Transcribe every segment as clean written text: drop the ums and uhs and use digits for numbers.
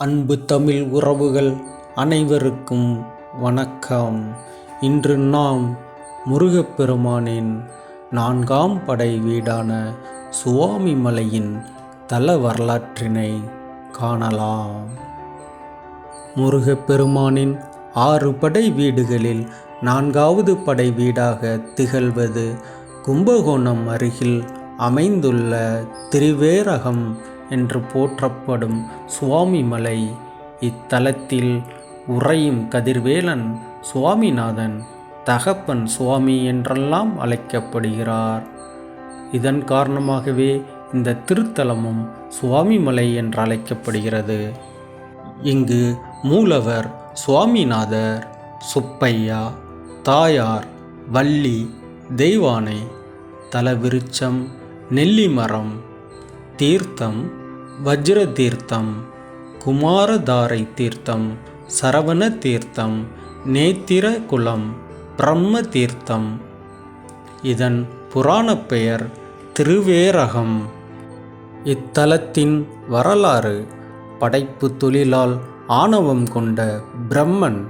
அன்பு தமிழ் உறவுகள் அனைவருக்கும் வணக்கம். இன்று நாம் முருகப்பெருமானின் 4ஆம் படை வீடான சுவாமிமலையின் தல வரலாற்றினை காணலாம். முருகப்பெருமானின் 6 படை வீடுகளில் 4வது படை வீடாக திகழ்வது கும்பகோணம் அருகில் அமைந்துள்ள திரிவேரகம் என்று போற்றப்படும் சுவாமிமலை. இத்தலத்தில் உறையும் கதிர்வேலன் சுவாமிநாதன் தகப்பன் சுவாமி என்றெல்லாம் அழைக்கப்படுகிறார். இதன் காரணமாகவே இந்த திருத்தலமும் சுவாமிமலை என்று அழைக்கப்படுகிறது. இங்கு மூலவர் சுவாமிநாதர், சுப்பையா, தாயார் வள்ளி, தெய்வானை, தலவிருட்சம் நெல்லிமரம், தீர்த்தம் வஜ்ர தீர்த்தம், குமாரதாரை தீர்த்தம், சரவண தீர்த்தம், நேத்திர குலம், பிரம்ம தீர்த்தம். இதன் புராண பெயர் திருவேரகம். இத்தலத்தின் வரலாறு: படைப்பு தொழிலால் ஆணவம் கொண்ட பிரம்மன்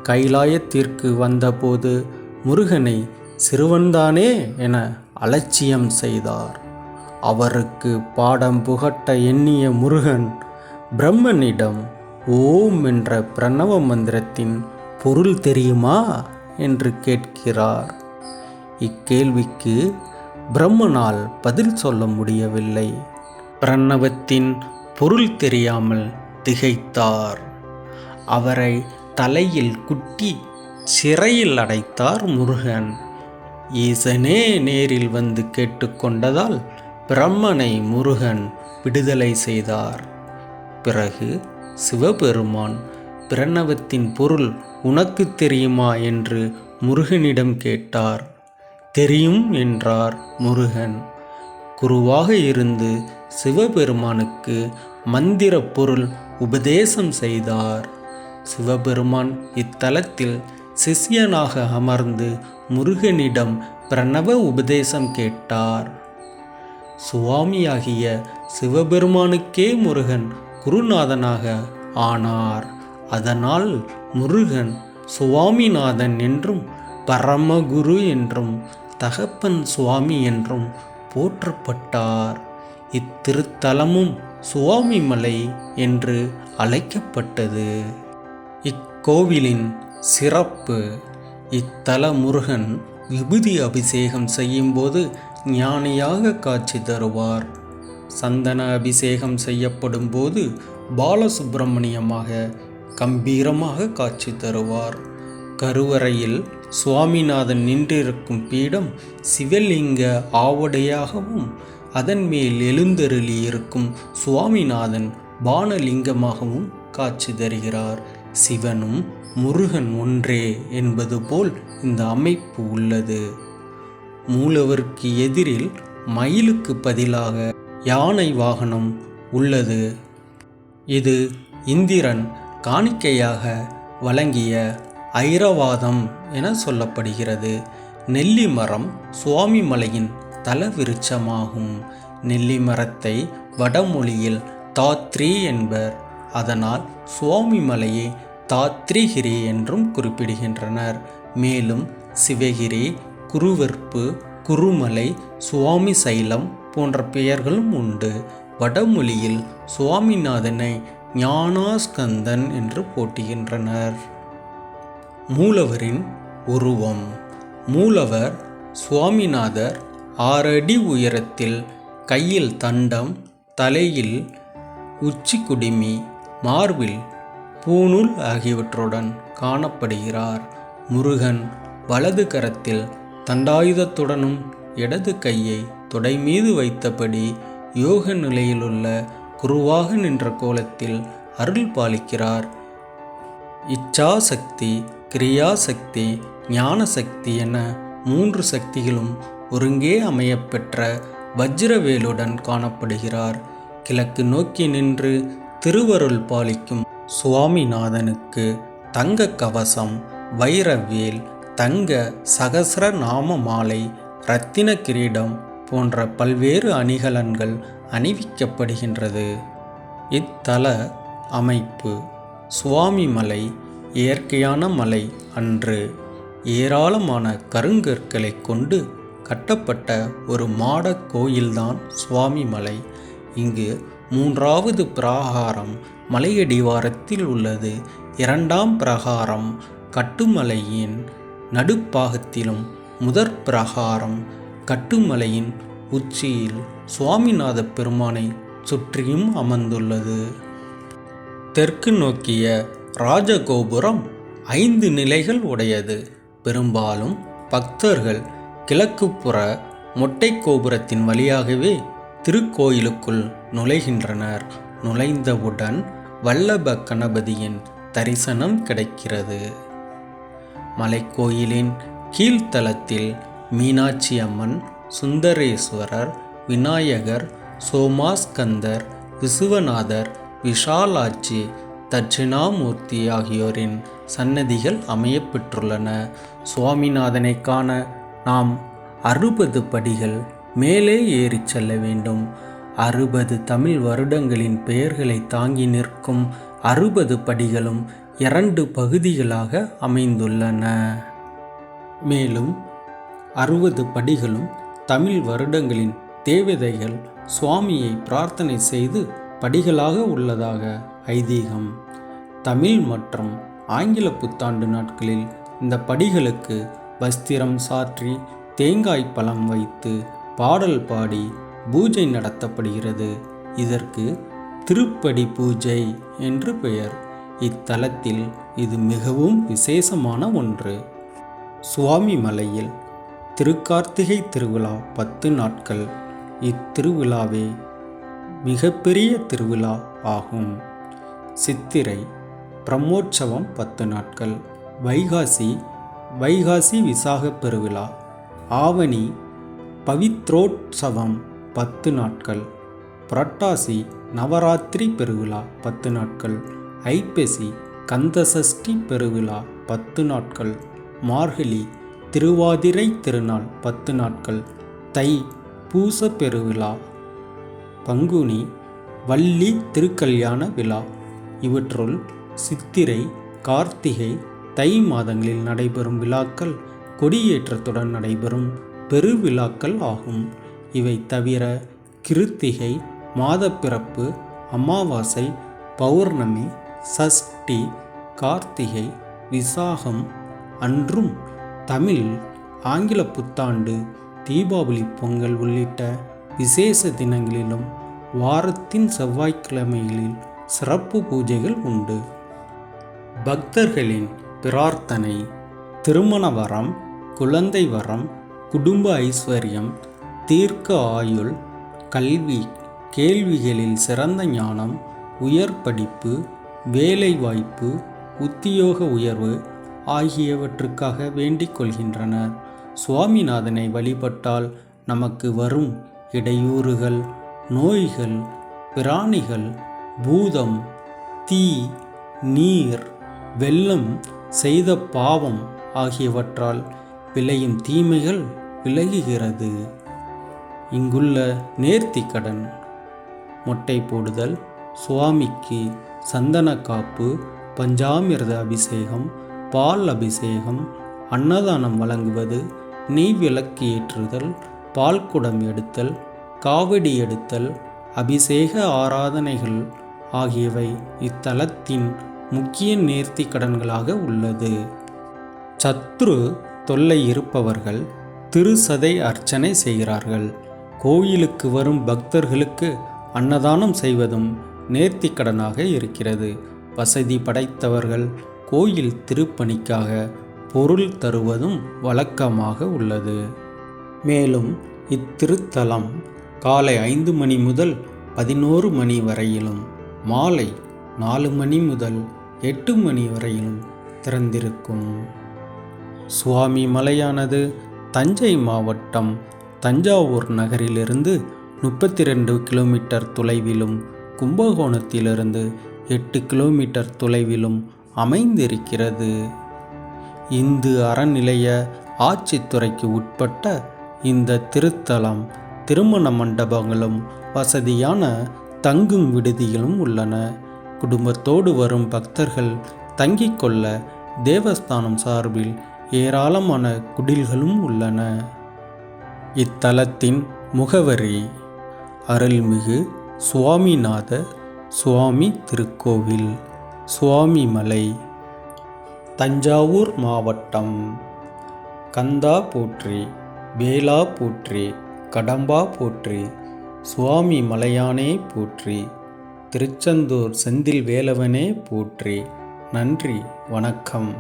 கைலாயத்திற்கு வந்தபோது முருகனை சிறுவன்தானே என அலட்சியம் செய்தார். அவருக்கு பாடம் புகட்ட எண்ணிய முருகன் பிரம்மனிடம் ஓம் என்ற பிரணவ மந்திரத்தின் பொருள் தெரியுமா என்று கேட்கிறார். இக்கேள்விக்கு பிரம்மனால் பதில் சொல்ல முடியவில்லை. பிரணவத்தின் பொருள் தெரியாமல் திகைத்தார். அவரை தலையில் குட்டி சிறையில் அடைத்தார் முருகன். ஈசனே நேரில் வந்து கேட்டுக்கொண்டதால் பிரம்மனை முருகன் விடுதலை செய்தார். பிறகு சிவபெருமான் பிரணவத்தின் பொருள் உனக்கு தெரியுமா என்று முருகனிடம் கேட்டார். தெரியும் என்றார் முருகன். குருவாக இருந்து சிவபெருமானுக்கு மந்திர பொருள் உபதேசம் செய்தார். சிவபெருமான் இத்தலத்தில் சிஷ்யனாக அமர்ந்து முருகனிடம் பிரணவ உபதேசம் கேட்டார். சுவாமியாகிய சிவபெருமானுக்கே முருகன் குருநாதனாக ஆனார். அதனால் முருகன் சுவாமிநாதன் என்றும் பரமகுரு என்றும் தகப்பன் சுவாமி என்றும் போற்றப்பட்டார். இத்திருத்தலமும் சுவாமிமலை என்று அழைக்கப்பட்டது. இக்கோவிலின் சிறப்பு: இத்தல முருகன் விபூதி அபிஷேகம் செய்யும்போது ஞானியாக காட்சி தருவார். சந்தன அபிஷேகம் செய்யப்படும் போது பாலசுப்பிரமணியமாக கம்பீரமாக காட்சி தருவார். கருவறையில் சுவாமிநாதன் நின்றிருக்கும் பீடம் சிவலிங்க ஆவுடையாகவும் அதன் மேல் எழுந்தருளி இருக்கும் சுவாமிநாதன் பானலிங்கமாகவும் காட்சி தருகிறார். சிவனும் முருகன் ஒன்றே என்பது போல் இந்த அமைப்பு உள்ளது. மூலவருக்கு எதிரில் மயிலுக்கு பதிலாக யானை வாகனம் உள்ளது. இது இந்திரன் காணிக்கையாக வழங்கிய ஐரவாதம் என சொல்லப்படுகிறது. நெல்லிமரம் சுவாமிமலையின் தலவிருட்சமாகும். நெல்லிமரத்தை வடமொழியில் தாத்ரி என்பர். அதனால் சுவாமிமலையை தாத்ரிகிரி என்றும் குறிப்பிடுகின்றனர். மேலும் சிவகிரி, குருவெற்பு, குருமலை, சுவாமி சைலம் போன்ற பெயர்களும் உண்டு. வடமொழியில் சுவாமிநாதனை ஞானாஸ்கந்தன் என்று போற்றுகின்றனர். மூலவரின் உருவம்: மூலவர் சுவாமிநாதர் 6 அடி உயரத்தில், கையில் தண்டம், தலையில் உச்சி குடுமி, மார்பில் பூணூல் ஆகியவற்றுடன் காணப்படுகிறார். முருகன் வலது கரத்தில் தண்டாயுதத்துடனும் இடது கையை தொடை மீது வைத்தபடி யோக நிலையிலுள்ள குருவாக நின்ற கோலத்தில் அருள் பாலிக்கிறார். இச்சாசக்தி, கிரியாசக்தி, ஞானசக்தி என 3 சக்திகளும் ஒருங்கே அமையப்பெற்ற வஜ்ரவேலுடன் காணப்படுகிறார். கிழக்கு நோக்கி நின்று திருவருள் பாலிக்கும் சுவாமிநாதனுக்கு தங்க கவசம், வைரவேல், தங்க சகஸ்ர நாம மாலை, இரத்தின கிரீடம் போன்ற பல்வேறு அணிகலன்கள் அணிவிக்கப்படுகின்றது. இத்தல அமைப்பு. சுவாமி மலை இயற்கையான மலை அன்று. ஏராளமான கருங்கற்களை கொண்டு கட்டப்பட்ட ஒரு மாடக் கோயில்தான் சுவாமி மலை. இங்கு 3வது பிராகாரம் மலையடிவாரத்தில் உள்ளது. 2ஆம் பிரகாரம் கட்டுமலையின் நடுப்பாகத்திலும் முதற் பிரகாரம் கட்டுமலையின் உச்சியில் சுவாமிநாத பெருமானை சுற்றியும் அமர்ந்துள்ளது. தெற்கு நோக்கிய ராஜகோபுரம் 5 நிலைகள் உடையது. பெரும்பாலும் பக்தர்கள் கிழக்குப்புற மொட்டை கோபுரத்தின் வழியாகவே திருக்கோயிலுக்குள் நுழைகின்றனர். நுழைந்தவுடன் வல்லப கணபதியின் தரிசனம் கிடைக்கிறது. மலைக்கோயிலின் கீழ்த்தளத்தில் மீனாட்சி அம்மன், சுந்தரேஸ்வரர், விநாயகர், சோமாஸ்கந்தர், விசுவநாதர், விஷாலாட்சி, தட்சிணாமூர்த்தி ஆகியோரின் சன்னதிகள் அமையப்பெற்றுள்ளன. சுவாமிநாதனை காண நாம் 60 படிகள் மேலே ஏறிச் செல்ல வேண்டும். 60 தமிழ் வருடங்களின் பெயர்களை தாங்கி நிற்கும் 60 படிகளும் 2 பகுதிகளாக அமைந்துள்ளன. மேலும் 60 படிகளும் தமிழ் வருடங்களின் தேவதைகள் சுவாமியை பிரார்த்தனை செய்து படிகளாக உள்ளதாக ஐதீகம். தமிழ் மற்றும் ஆங்கில புத்தாண்டு நாட்களில் இந்த படிகளுக்கு வஸ்திரம் சாற்றி தேங்காய் பழம் வைத்து பாடல் பாடி பூஜை நடத்தப்படுகிறது. இதற்கு திருப்படி பூஜை என்று பெயர். இத்தலத்தில் இது மிகவும் விசேஷமான ஒன்று. சுவாமி மலையில் திருக்கார்த்திகை திருவிழா 10 நாட்கள். இத்திருவிழாவே மிகப்பெரிய திருவிழா ஆகும். சித்திரை பிரம்மோற்சவம் 10 நாட்கள். வைகாசி விசாக பெருவிழா. ஆவணி பவித்ரோற்சவம் 10 நாட்கள். புரட்டாசி நவராத்திரி பெருவிழா 10 நாட்கள். ஐப்பசி கந்தசஷ்டி பெருவிழா 10 நாட்கள். மார்கழி திருவாதிரை திருநாள் 10 நாட்கள். தை பூச பெருவிழா. பங்குனி வள்ளி திருக்கல்யாண விழா. இவற்றுள் சித்திரை, கார்த்திகை, தை மாதங்களில் நடைபெறும் விழாக்கள் கொடியேற்றத்துடன் நடைபெறும் பெருவிழாக்கள் ஆகும். இவை தவிர கிருத்திகை, மாதப்பிறப்பு, அமாவாசை, பௌர்ணமி, சஷ்டி, கார்த்திகை, விசாகம் அன்றும் தமிழ் ஆங்கில புத்தாண்டு, தீபாவளி, பொங்கல் உள்ளிட்ட விசேஷ தினங்களிலும் வாரத்தின் செவ்வாய்க்கிழமைகளில் சிறப்பு பூஜைகள் உண்டு. பக்தர்களின் பிரார்த்தனை: திருமண வரம், குழந்தை வரம், குடும்ப ஐஸ்வர்யம், தீர்க்க ஆயுள், கல்வி, கேள்விகளில் சிறந்த ஞானம், உயர் படிப்பு, வேலைவாய்ப்பு, உத்தியோக உயர்வு ஆகியவற்றுக்காக வேண்டிக் கொள்கின்றனர். சுவாமிநாதனை வழிபட்டால் நமக்கு வரும் இடையூறுகள், நோய்கள், பிராணிகள், பூதம், தீ, நீர், வெள்ளம், செய்த பாவம் ஆகியவற்றால் விளையும் தீமைகள் விலகுகிறது. இங்குள்ள நேர்த்திக்கடன்: மொட்டை போடுதல், சுவாமிக்கு சந்தன காப்பு, பஞ்சாமிர்த அபிஷேகம், பால் அபிஷேகம், அன்னதானம் வழங்குவது, நெய் விளக்கு ஏற்றுதல், பால்குடம் எடுத்தல், காவடி எடுத்தல், அபிஷேக ஆராதனைகள் ஆகியவை இத்தலத்தின் முக்கிய நேர்த்தி கடன்களாக உள்ளது. சத்ரு தொல்லை இருப்பவர்கள் திருசதை அர்ச்சனை செய்கிறார்கள். கோயிலுக்கு வரும் பக்தர்களுக்கு அன்னதானம் செய்வதும் நேர்த்திக்கடனாக இருக்கிறது. வசதி படைத்தவர்கள் கோயில் திருப்பணிக்காக பொருள் தருவதும் வழக்கமாக உள்ளது. மேலும் இத்திருத்தலம் காலை 5 மணி முதல் 11 மணி வரையிலும், மாலை 4 மணி முதல் 8 மணி வரையிலும் திறந்திருக்கும். சுவாமி மலையானது தஞ்சை மாவட்டம் தஞ்சாவூர் நகரிலிருந்து 32 கிலோமீட்டர் தொலைவிலும், கும்பகோணத்திலிருந்து 8 கிலோமீட்டர் தொலைவிலும் அமைந்திருக்கிறது. இந்து அறநிலைய ஆட்சித்துறைக்கு உட்பட்ட இந்த திருத்தலம் திருமண மண்டபங்களும் வசதியான தங்கும் விடுதிகளும் உள்ளன. குடும்பத்தோடு வரும் பக்தர்கள் தங்கிக் கொள்ள தேவஸ்தானம் சார்பில் ஏராளமான குடில்களும் உள்ளன. இத்தலத்தின் முகவரி அருள்மிகு சுவாமிநாத சுவாமி திருக்கோவில், சுவாமிமலை, தஞ்சாவூர் மாவட்டம். கந்தா போற்றி, வேலா போற்றி, கடம்பா போற்றி, சுவாமி மலையானே போற்றி, திருச்செந்தூர் செந்தில் வேலவனே போற்றி. நன்றி, வணக்கம்.